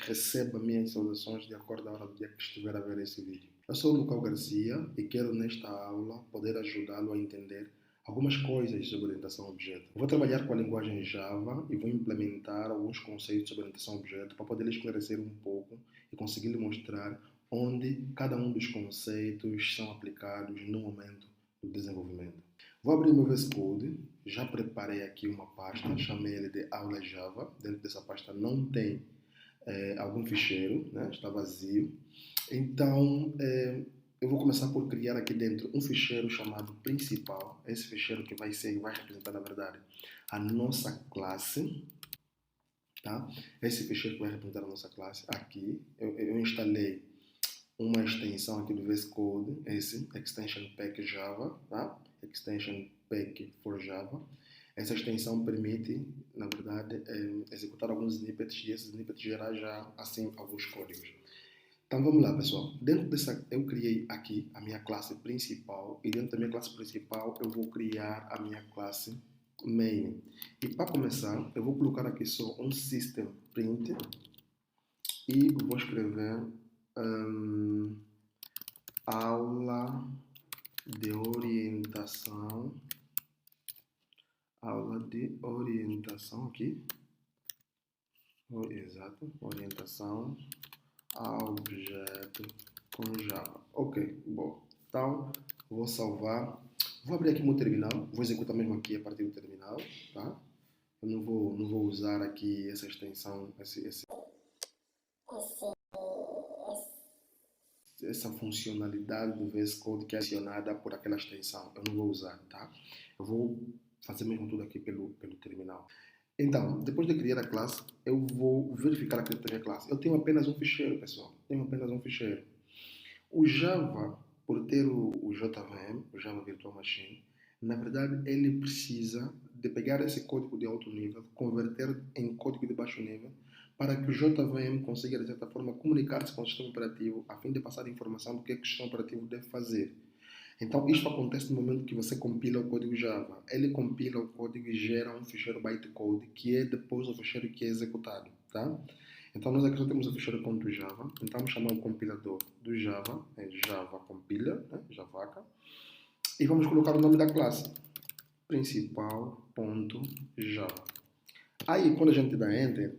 receba minhas saudações de acordo à hora do dia que estiver a ver esse vídeo. Eu sou o Lucas Garcia e quero nesta aula poder ajudá-lo a entender algumas coisas sobre orientação a objeto. Vou trabalhar com a linguagem Java e vou implementar alguns conceitos sobre orientação a objeto para poder lhe esclarecer um pouco e conseguir lhe mostrar onde cada um dos conceitos são aplicados no momento do desenvolvimento. Vou abrir o meu VS Code, já preparei aqui uma pasta, chamei ele de aula Java. Dentro dessa pasta não tem algum ficheiro, né? Está vazio. Então, eu vou começar por criar aqui dentro um ficheiro chamado principal. Esse ficheiro que vai representar, na verdade, a nossa classe. Tá? Esse ficheiro que vai representar a nossa classe. Aqui, eu instalei uma extensão aqui do VS Code, esse Extension Pack Java, tá? Extension Pack for Java. Essa extensão permite, na verdade, executar alguns snippets e esses snippets gerar já assim alguns códigos. Então vamos lá, pessoal. Dentro dessa, eu criei aqui a minha classe principal e dentro da minha classe principal eu vou criar a minha classe main. E para começar, eu vou colocar aqui só um system print e vou escrever aula de orientação aqui, exato, orientação a objeto com Java. Ok, bom, então vou salvar, vou abrir aqui o meu terminal, vou executar mesmo aqui a partir do terminal, tá? Eu não vou usar aqui essa extensão, essa funcionalidade do VS Code que é acionada por aquela extensão. Eu não vou usar, tá? Eu vou fazer mesmo tudo aqui pelo terminal. Então, depois de criar a classe, eu vou verificar aqui dentro da minha classe. Eu tenho apenas um ficheiro, pessoal. Tenho apenas um ficheiro. O Java, por ter o JVM, o Java Virtual Machine, na verdade, ele precisa de pegar esse código de alto nível, converter em código de baixo nível, para que o JVM consiga, de certa forma, comunicar-se com o sistema operativo, a fim de passar a informação do que o sistema operativo deve fazer. Então, isto acontece no momento que você compila o código Java. Ele compila o código e gera um ficheiro bytecode, que é depois o ficheiro que é executado, tá? Então, nós aqui só temos o ficheiro .java. Então, vamos chamar o compilador do Java, é Java Compiler, né? Javaca. E vamos colocar o nome da classe, principal.java. Aí, quando a gente dá Enter,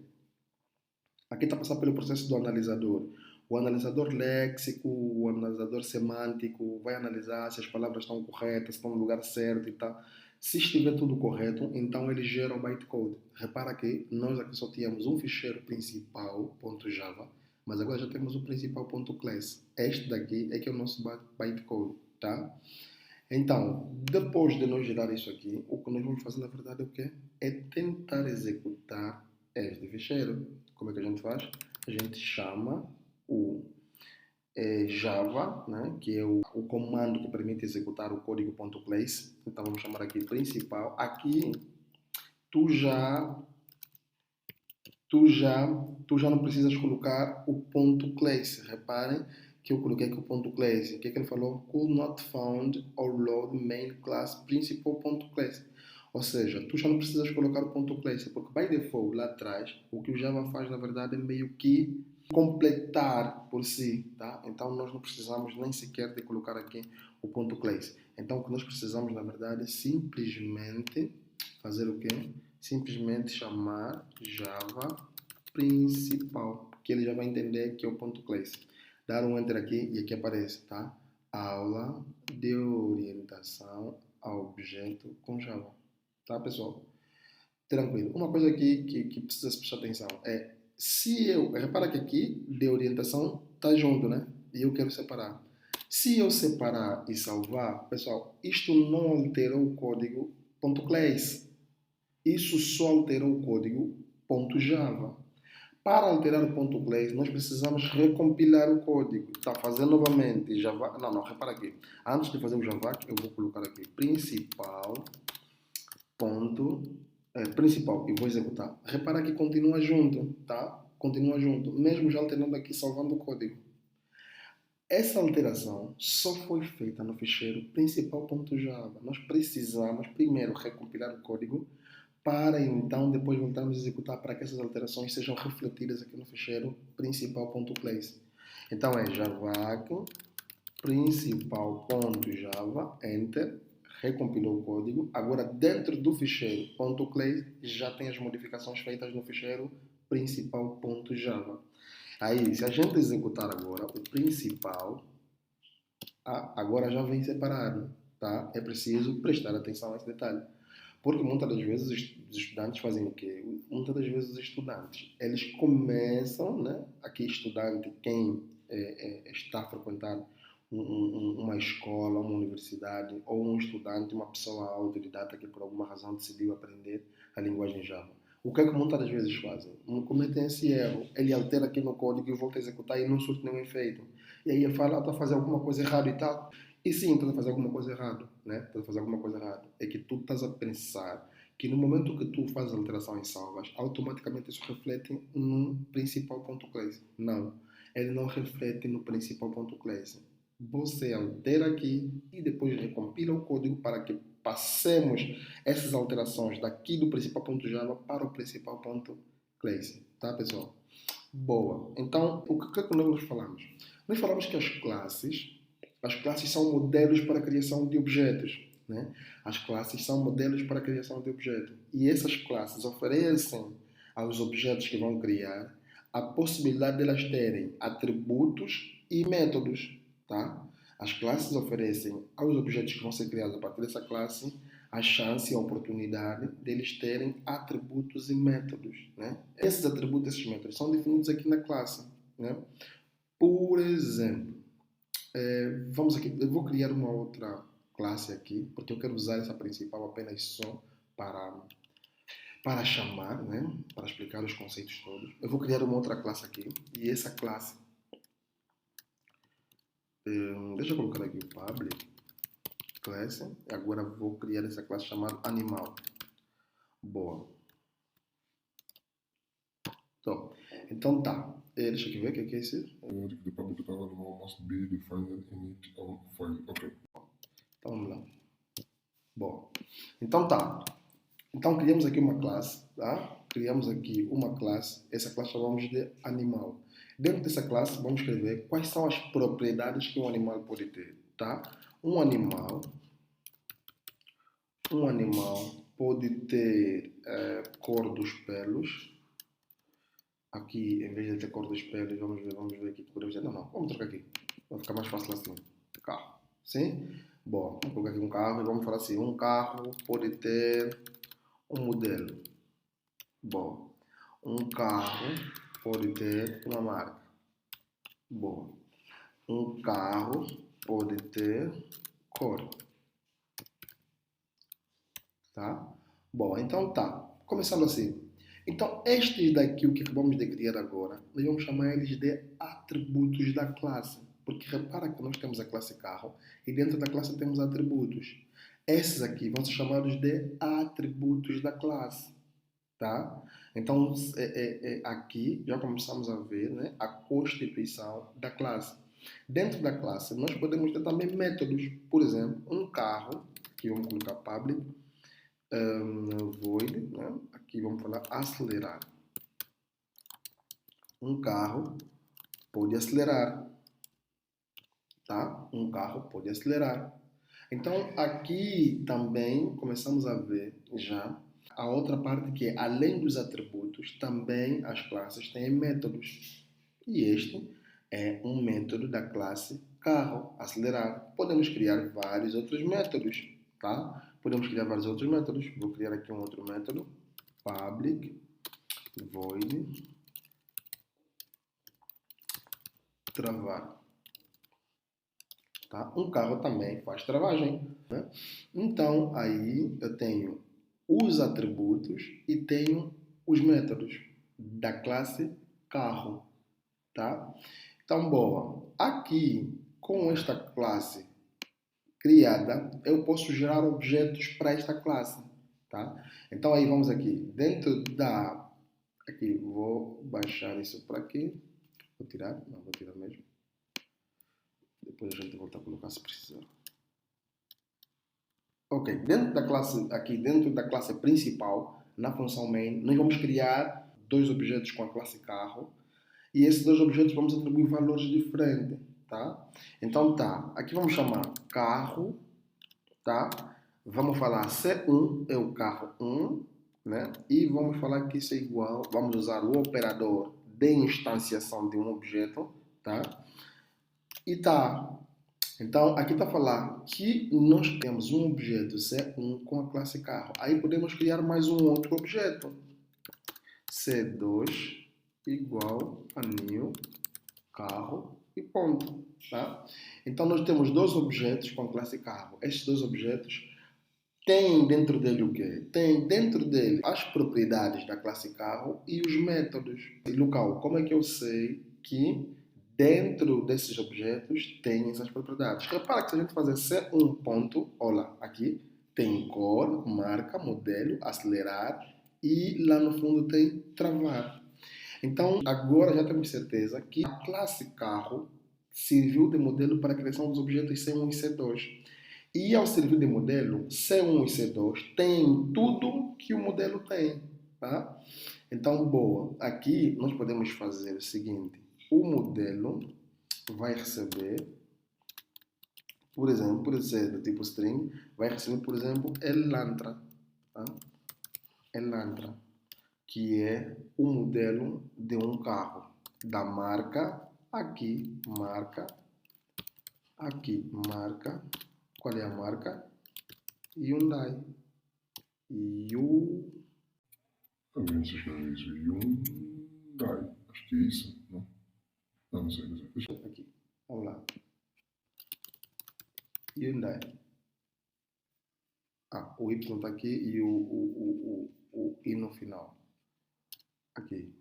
aqui está passando pelo processo do analisador. O analisador léxico, o analisador semântico, vai analisar se as palavras estão corretas, se estão no lugar certo e tal. Se estiver tudo correto, então ele gera o bytecode. Repara que nós aqui só tínhamos um ficheiro principal.java, mas agora já temos o principal.class. Este daqui é que é o nosso bytecode, tá? Então, depois de nós gerar isso aqui, o que nós vamos fazer na verdade é o quê? É tentar executar este ficheiro. Como é que a gente faz? A gente chama o Java, né, que é o comando que permite executar o código .place. Então vamos chamar aqui principal. Aqui tu já não precisas colocar o .place. Reparem que eu coloquei aqui o .place. O que é que ele falou? Could not found or load main class principal.place. Ou seja, tu já não precisas colocar o .place, porque by default lá atrás, o que o Java faz na verdade é meio que completar por si, tá? Então nós não precisamos nem sequer de colocar aqui o .place. Então o que nós precisamos na verdade é simplesmente fazer o quê? Simplesmente chamar Java principal, que ele já vai entender que é o .place. Dar um enter aqui e aqui aparece, tá? Aula de orientação a objeto com Java. Tá, pessoal? Tranquilo. Uma coisa aqui que precisa prestar atenção é, se eu, repara que aqui de orientação tá junto, né? E eu quero separar. Se eu separar e salvar, pessoal, isto não alterou o código .class. Isso só alterou o código .java. Para alterar o .class, nós precisamos recompilar o código. Tá, fazer novamente Java. Não, repara aqui. Antes de fazer o Java, eu vou colocar aqui principal e vou executar. Repara que continua junto, tá? Continua junto, mesmo já alternando aqui, salvando o código. Essa alteração só foi feita no ficheiro principal.java. Nós precisamos primeiro recompilar o código para então depois voltarmos a executar para que essas alterações sejam refletidas aqui no ficheiro principal.place. Então é javac principal.java, enter, recompilou o código. Agora dentro do ficheiro .place já tem as modificações feitas no ficheiro principal.java. Aí, se a gente executar agora o principal, agora já vem separado, tá? É preciso prestar atenção a esse detalhe. Porque muitas das vezes os estudantes fazem o quê? Muitas das vezes os estudantes, eles começam, né? Aqui estudante, quem está a frequentar uma escola, uma universidade, ou um estudante, uma pessoa autodidata que por alguma razão decidiu aprender a linguagem Java. O que é que muitas das vezes fazem? Cometem esse erro, ele altera aqui no código e volta a executar e não surte nenhum efeito. E aí ele fala, está a fazer alguma coisa errada e tal. E sim, estás a fazer alguma coisa errada, né? Estás a fazer alguma coisa errada. É que tu estás a pensar que no momento que tu fazes a alteração em salvas, automaticamente isso reflete no principal.class. Não, ele não reflete no principal.class. Você altera aqui e depois recompila o código para que passemos essas alterações daqui do principal.java para o principal.class. Tá, pessoal? Boa. Então, o que é que nós falamos? Nós falamos que as classes são modelos para a criação de objetos. Né? As classes são modelos para a criação de objetos. E essas classes oferecem aos objetos que vão criar a possibilidade de elas terem atributos e métodos. Tá? As classes oferecem aos objetos que vão ser criados a partir dessa classe a chance e a oportunidade deles terem atributos e métodos. Né? Esses atributos e esses métodos são definidos aqui na classe. Né? Por exemplo, vamos aqui, eu vou criar uma outra classe aqui, porque eu quero usar essa principal apenas só para chamar, né? Para explicar os conceitos todos. Eu vou criar uma outra classe aqui, e essa classe, deixa eu colocar aqui o public class, agora vou criar essa classe chamada animal. Boa. Então tá. Deixa eu ver o que é isso. The public animal must be defined in its own file. Ok. Então vamos lá. Bom. Então tá. Então criamos aqui uma classe, tá? Criamos aqui uma classe. Essa classe chamamos de animal. Dentro dessa classe vamos escrever quais são as propriedades que um animal pode ter, tá? Um animal pode ter cor dos pelos. Aqui, em vez de ter cor dos pelos, vamos ver aqui que podemos dizer. Não, vamos trocar aqui. Vai ficar mais fácil assim. Carro. Sim? Bom, vamos colocar aqui um carro e vamos falar assim. Um carro pode ter um modelo. Bom, um carro pode ter uma marca. Bom, um carro pode ter cor. Tá? Bom, então tá. Começando assim. Então, estes daqui, o que acabamos de criar agora, nós vamos chamar eles de atributos da classe. Porque repara que nós temos a classe carro e dentro da classe temos atributos. Esses aqui vão ser chamados de atributos da classe. Tá? Então, aqui já começamos a ver, né, a constituição da classe. Dentro da classe, nós podemos ter também métodos. Por exemplo, um carro, aqui vamos colocar public, void, né? Aqui vamos falar acelerar. Um carro pode acelerar, tá? Um carro pode acelerar. Então aqui também começamos a ver já a outra parte que é, além dos atributos, também as classes têm métodos. E este é um método da classe carro, acelerar. Podemos criar vários outros métodos, tá? Podemos criar vários outros métodos. Vou criar aqui um outro método. Public void travar. Tá? Um carro também faz travagem. Né? Então, aí eu tenho os atributos e tenho os métodos da classe carro. Tá? Então, boa. Aqui, com esta classe criada, eu posso gerar objetos para esta classe. Tá? Então, aí vamos aqui. Dentro da... Aqui, vou baixar isso para aqui. Vou tirar? Não, vou tirar mesmo. Depois a gente volta a colocar se precisar. Ok, dentro da classe, aqui dentro da classe principal, na função main, nós vamos criar dois objetos com a classe carro e esses dois objetos vamos atribuir valores diferentes, tá? Então tá, aqui vamos chamar carro, tá? Vamos falar C1 é o carro 1, né? E vamos falar que isso é igual, vamos usar o operador de instanciação de um objeto, tá? E tá. Então, aqui está a falar que nós temos um objeto C1 com a classe carro. Aí podemos criar mais um outro objeto. C2 igual a new carro e ponto. Tá? Então, nós temos dois objetos com a classe carro. Estes dois objetos têm dentro dele o quê? Tem dentro dele as propriedades da classe carro e os métodos. E local, como é que eu sei que dentro desses objetos tem essas propriedades? Repara que se a gente fazer C1 ponto, olha, aqui tem cor, marca, modelo, acelerar e lá no fundo tem travar. Então, agora já temos certeza que a classe carro serviu de modelo para a criação dos objetos C1 e C2. E ao servir de modelo, C1 e C2 têm tudo que o modelo tem. Tá? Então, boa, aqui nós podemos fazer o seguinte. O modelo vai receber, por exemplo, por ser do tipo string, vai receber, por exemplo, Elantra. Tá? Elantra, que é o modelo de um carro. Da marca, aqui, marca, aqui, marca. Qual é a marca? Hyundai. Também se escreve isso. Hyundai. Acho que é isso, não? Não sei. Aqui, vamos lá. Hyundai. O Y está aqui e o I no final. Aqui.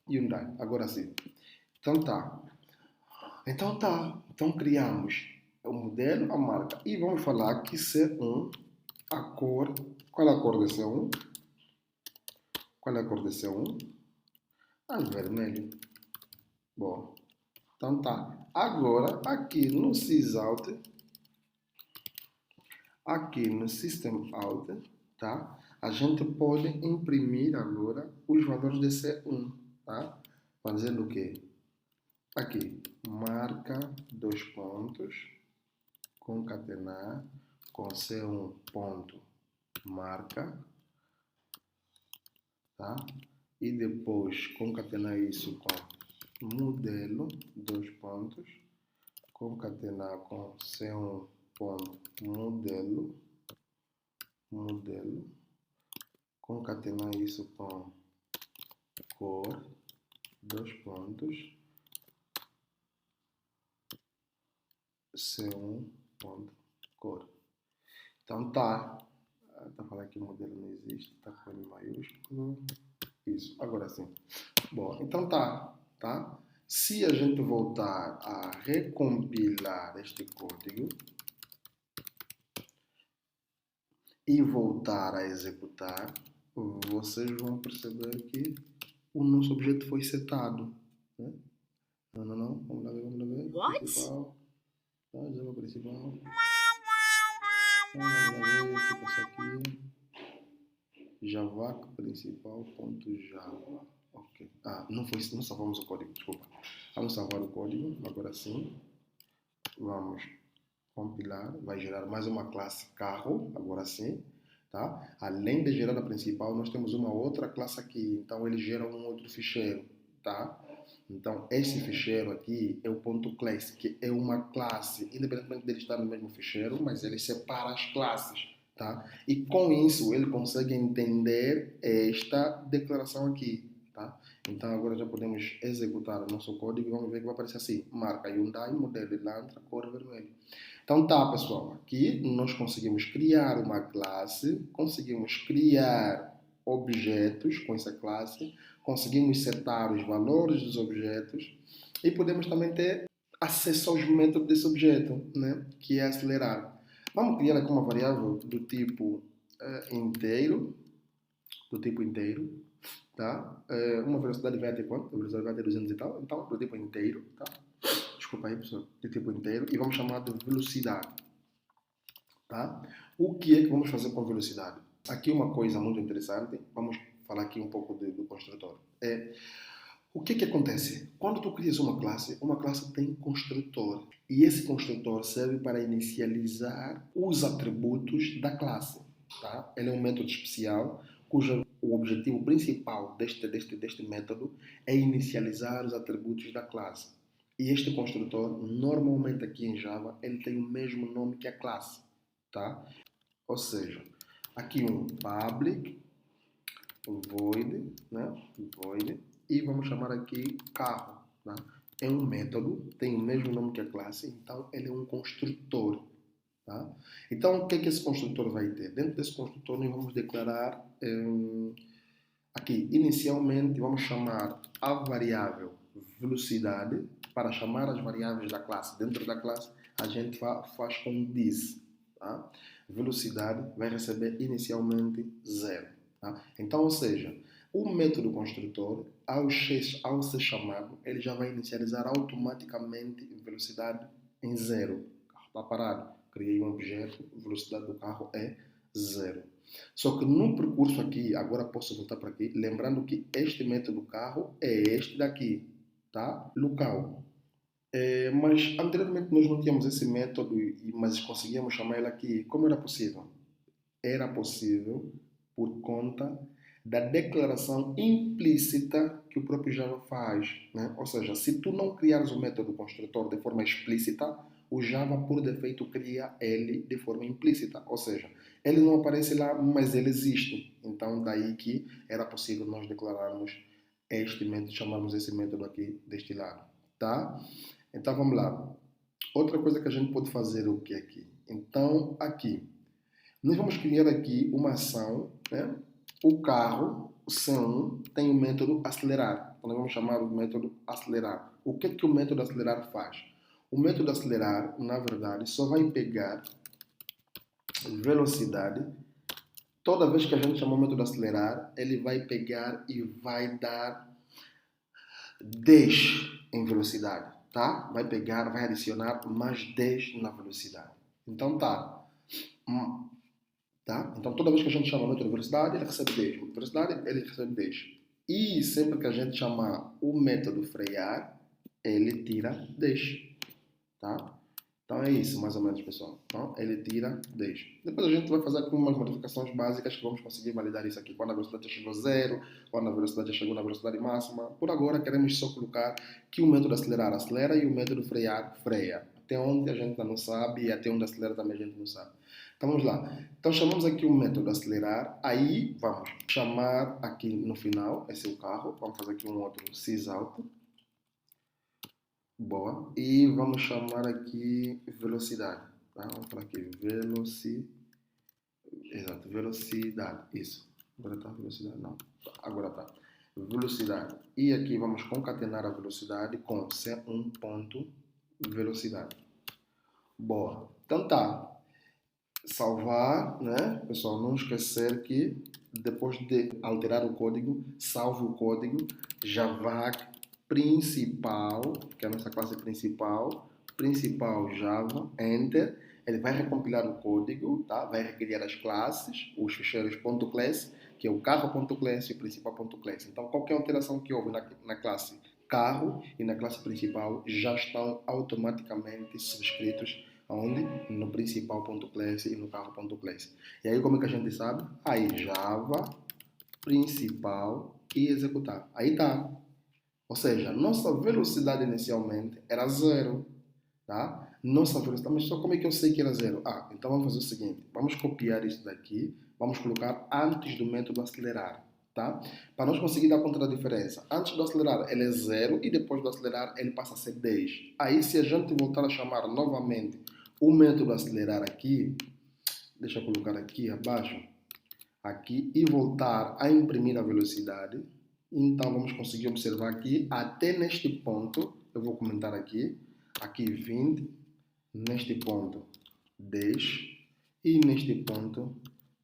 Hyundai. Agora sim. Então tá. Então criamos o modelo, a marca. E vamos falar que C1, a cor. Qual é a cor de C1? Qual é a cor de C1? Vermelho. Bom. Então tá. Agora, aqui no sysout, aqui no systemout, tá? A gente pode imprimir agora os valores de C1, tá? Fazendo o quê? Aqui, marca, dois pontos, concatenar com C1 ponto, marca, tá? E depois concatenar isso com modelo, dois pontos, concatenar com C1 ponto, modelo, concatenar isso com cor, dois pontos, C1 ponto, cor. Então tá a falar que o modelo não existe, tá com N maiúsculo, isso, agora sim. Bom, então tá? Se a gente voltar a recompilar este código e voltar a executar, vocês vão perceber que o nosso objeto foi setado. Né? Não. Vamos lá ver. What? Principal. Tá, Java principal. Vamos lá ver o que passou aqui. Java principal.java. Ok. Não salvamos o código, desculpa. Vamos salvar o código, agora sim. Vamos compilar, vai gerar mais uma classe carro, agora sim. Tá? Além de gerar a principal, nós temos uma outra classe aqui, então ele gera um outro ficheiro. Tá? Então, esse ficheiro aqui é o .class, que é uma classe, independentemente dele estar no mesmo ficheiro, mas ele separa as classes. Tá? E com isso ele consegue entender esta declaração aqui. Tá? Então agora já podemos executar o nosso código e vamos ver que vai aparecer assim: marca Hyundai, modelo Elantra, cor vermelho. Então tá, pessoal, aqui nós conseguimos criar uma classe, conseguimos criar objetos com essa classe, conseguimos setar os valores dos objetos e podemos também ter acesso aos métodos desse objeto, né? Que é acelerar. Vamos criar aqui uma variável do tipo inteiro, tá? Uma velocidade vai até quanto? A velocidade vai até 200 e tal, então do tipo inteiro, tá? Desculpa aí, pessoal, do tipo inteiro, e vamos chamar de velocidade, tá? O que é que vamos fazer com velocidade? Aqui uma coisa muito interessante, vamos falar aqui um pouco do construtor. O que é que acontece? Quando tu crias uma classe tem construtor. E esse construtor serve para inicializar os atributos da classe. Tá? Ele é um método especial cujo o objetivo principal deste método é inicializar os atributos da classe. E este construtor, normalmente aqui em Java, ele tem o mesmo nome que a classe. Tá? Ou seja, aqui um public void, né? Void, e vamos chamar aqui carro. Tá? É um método, tem o mesmo nome que a classe, então ele é um construtor. Tá? Então, o que é que esse construtor vai ter? Dentro desse construtor, nós vamos declarar aqui, inicialmente, vamos chamar a variável velocidade. Para chamar as variáveis da classe dentro da classe, a gente faz com this. Tá? Velocidade vai receber inicialmente 0. Tá? Então, ou seja, o método construtor, ao ser chamado, ele já vai inicializar automaticamente velocidade em 0. O carro está parado. Criei um objeto, velocidade do carro é 0. Só que no percurso aqui, agora posso voltar para aqui, lembrando que este método carro é este daqui, tá? Local. Mas anteriormente nós não tínhamos esse método, mas conseguíamos chamar ele aqui. Como era possível? Era possível por conta da declaração implícita que o próprio Java faz. Né? Ou seja, se tu não criares o método construtor de forma explícita, o Java, por defeito, cria ele de forma implícita. Ou seja, ele não aparece lá, mas ele existe. Então, daí que era possível nós declararmos este método, chamarmos esse método aqui deste lado. Tá? Então, vamos lá. Outra coisa que a gente pode fazer é o que aqui? Então, aqui, nós vamos criar aqui uma ação, né? O carro, o C1, tem o método acelerar. Então, nós vamos chamar o método acelerar. O que é que o método acelerar faz? O método acelerar, na verdade, só vai pegar velocidade. Toda vez que a gente chamar o método acelerar, ele vai pegar e vai dar 10 em velocidade. Tá? Vai pegar, vai adicionar mais 10 na velocidade. Então tá. Tá? Então toda vez que a gente chama o método de velocidade, ele recebe 10. Velocidade, ele recebe 10. E sempre que a gente chamar o método frear, ele tira 10. Tá? Então é isso, mais ou menos, pessoal. Então, ele tira 10. Depois a gente vai fazer aqui umas modificações básicas que vamos conseguir validar isso aqui. Quando a velocidade já chegou a 0, quando a velocidade já chegou na velocidade máxima. Por agora, queremos só colocar que o método acelerar acelera e o método frear freia. Até onde a gente ainda não sabe e até onde acelera também a gente não sabe. Então vamos lá. Então chamamos aqui o método acelerar. Aí vamos chamar aqui no final, esse é o carro. Vamos fazer aqui um outro sysalto. Boa. E vamos chamar aqui velocidade. Tá? Vamos falar aqui Exato, velocidade. Isso. Agora está velocidade? Não. Agora está. Velocidade. E aqui vamos concatenar a velocidade com C1 ponto velocidade. Boa. Então tá. Salvar, né? Pessoal, não esquecer que depois de alterar o código, salve o código, javac principal, que é a nossa classe principal Java, Enter, ele vai recompilar o código, tá? Vai recriar as classes, os ficheiros .class, que é o carro.class e o principal.class. Então, qualquer alteração que houve na classe carro e na classe principal já estão automaticamente subscritos onde? No principal.class e no carro.class. E aí, como é que a gente sabe? Aí, Java, principal e executar. Aí tá. Ou seja, nossa velocidade inicialmente era 0. Tá? Nossa velocidade, mas só como é que eu sei que era 0? Então vamos fazer o seguinte. Vamos copiar isso daqui. Vamos colocar antes do método acelerar. Tá? Para nós conseguir dar conta da diferença. Antes do acelerar ele é 0 e depois do acelerar ele passa a ser 10. Aí se a gente voltar a chamar novamente o método acelerar aqui, deixa eu colocar aqui abaixo, aqui, e voltar a imprimir a velocidade, então vamos conseguir observar aqui, até neste ponto, eu vou comentar aqui 20, neste ponto 10 e neste ponto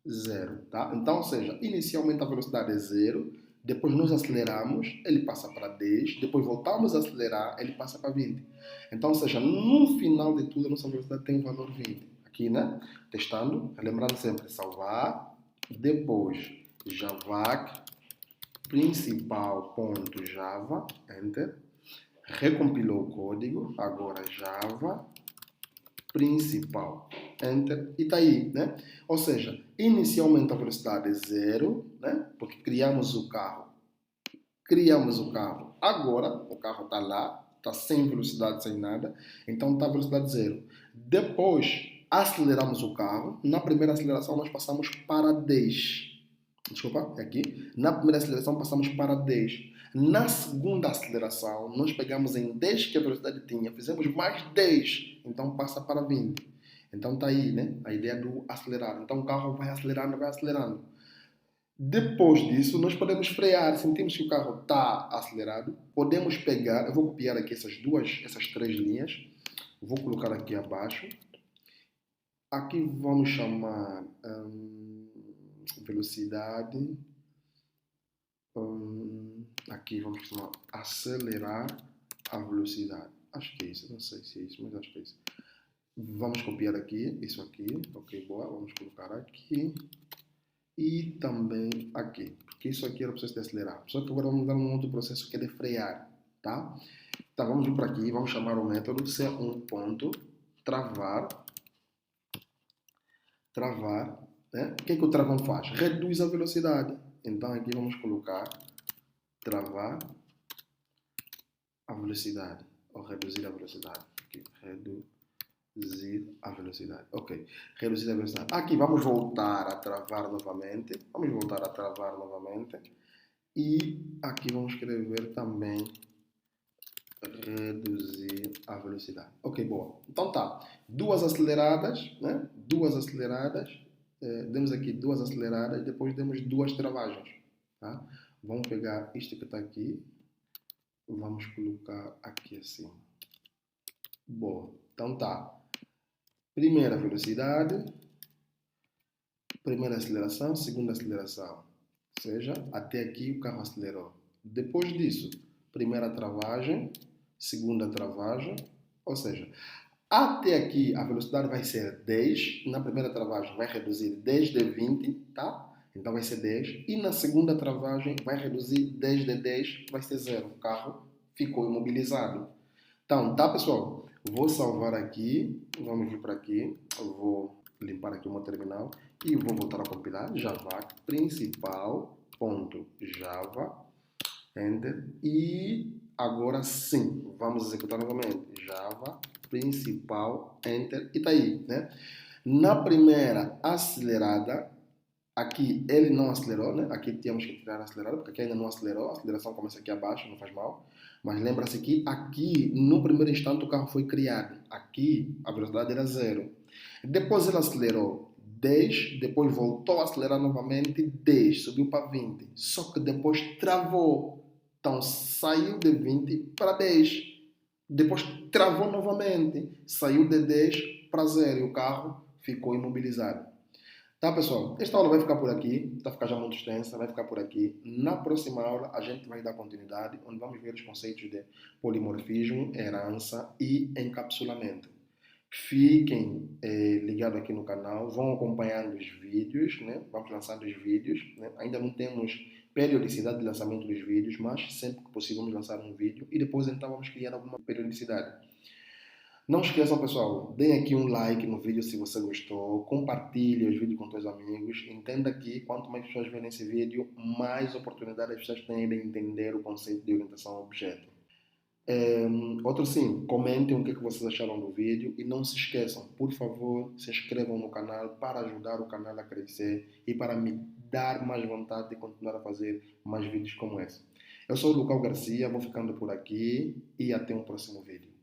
0, tá? Então, ou seja, inicialmente a velocidade é 0, depois nós aceleramos, ele passa para 10, depois voltamos a acelerar, ele passa para 20. Então, ou seja, no final de tudo, a nossa velocidade tem o valor 20. aqui, né? Testando, lembrando sempre salvar, depois javac principal.java, enter, recompilou o código, agora java principal, enter, e está aí, né? Ou seja, inicialmente a velocidade é 0, né? Porque criamos o carro, agora o carro está lá, está sem velocidade, sem nada, então está a velocidade 0. Depois aceleramos o carro, na primeira aceleração nós passamos para 10. Desculpa, é aqui. Na primeira aceleração passamos para 10. Na segunda aceleração, nós pegamos em 10 que a velocidade tinha, fizemos mais 10, então passa para 20. Então está aí, né? A ideia do acelerar. Então o carro vai acelerando, vai acelerando. Depois disso, nós podemos frear. Sentimos que o carro está acelerado. Podemos pegar, eu vou copiar aqui essas 3 linhas. Vou colocar aqui abaixo. Aqui vamos chamar velocidade. Aqui vamos chamar acelerar a velocidade. Acho que é isso, não sei se é isso, mas acho que é isso. Vamos copiar aqui, isso aqui. Ok, boa. Vamos colocar aqui. E também aqui, porque isso aqui era o processo de acelerar. Só que agora vamos dar um outro processo que é de frear, tá? Então vamos vir para aqui, vamos chamar o método C1.travar. Travar, né? O que é que o travão faz? Reduz a velocidade. Então aqui vamos colocar travar a velocidade, ou reduzir a velocidade. Aqui, reduzir a velocidade. Ok, reduzir a velocidade. Aqui vamos voltar a travar novamente. E aqui vamos escrever também reduzir a velocidade. Ok, boa. Então tá. Duas aceleradas, né? Demos aqui 2 aceleradas, depois demos 2 travagens. Tá? Vamos pegar isto que está aqui. Vamos colocar aqui assim. Boa. Então tá. Primeira velocidade, primeira aceleração, segunda aceleração. Ou seja, até aqui o carro acelerou. Depois disso, primeira travagem, segunda travagem. Ou seja, até aqui a velocidade vai ser 10. Na primeira travagem vai reduzir 10 de 20, tá? Então vai ser 10. E na segunda travagem vai reduzir 10 de 10, vai ser 0. O carro ficou imobilizado. Então, tá, pessoal? Vou salvar aqui, vamos vir para aqui, eu vou limpar aqui o meu terminal e vou voltar a compilar, javac principal.java, enter, e agora sim, vamos executar novamente, java principal, enter, e tá aí, né? Na primeira acelerada, aqui ele não acelerou, né? Aqui temos que tirar a acelerada, porque aqui ainda não acelerou, a aceleração começa aqui abaixo, não faz mal. Mas lembra-se que aqui, no primeiro instante, o carro foi criado. Aqui, a velocidade era 0. Depois ele acelerou 10, depois voltou a acelerar novamente 10, subiu para 20. Só que depois travou. Então, saiu de 20 para 10. Depois travou novamente, saiu de 10 para 0 e o carro ficou imobilizado. Tá, pessoal? Esta aula vai ficar por aqui, vai ficar já muito extensa, vai ficar por aqui. Na próxima aula a gente vai dar continuidade, onde vamos ver os conceitos de polimorfismo, herança e encapsulamento. Fiquem ligados aqui no canal, vão acompanhando os vídeos, né? Vamos lançando os vídeos, né? Ainda não temos periodicidade de lançamento dos vídeos, mas sempre que possível vamos lançar um vídeo e depois então vamos criar alguma periodicidade. Não esqueçam, pessoal, deem aqui um like no vídeo se você gostou, compartilhe os vídeos com seus amigos, entenda que quanto mais pessoas verem esse vídeo, mais oportunidade as pessoas têm de entender o conceito de orientação a objeto. Outro sim, comentem o que vocês acharam do vídeo e não se esqueçam, por favor, se inscrevam no canal para ajudar o canal a crescer e para me dar mais vontade de continuar a fazer mais vídeos como esse. Eu sou o Lucas Garcia, vou ficando por aqui e até um próximo vídeo.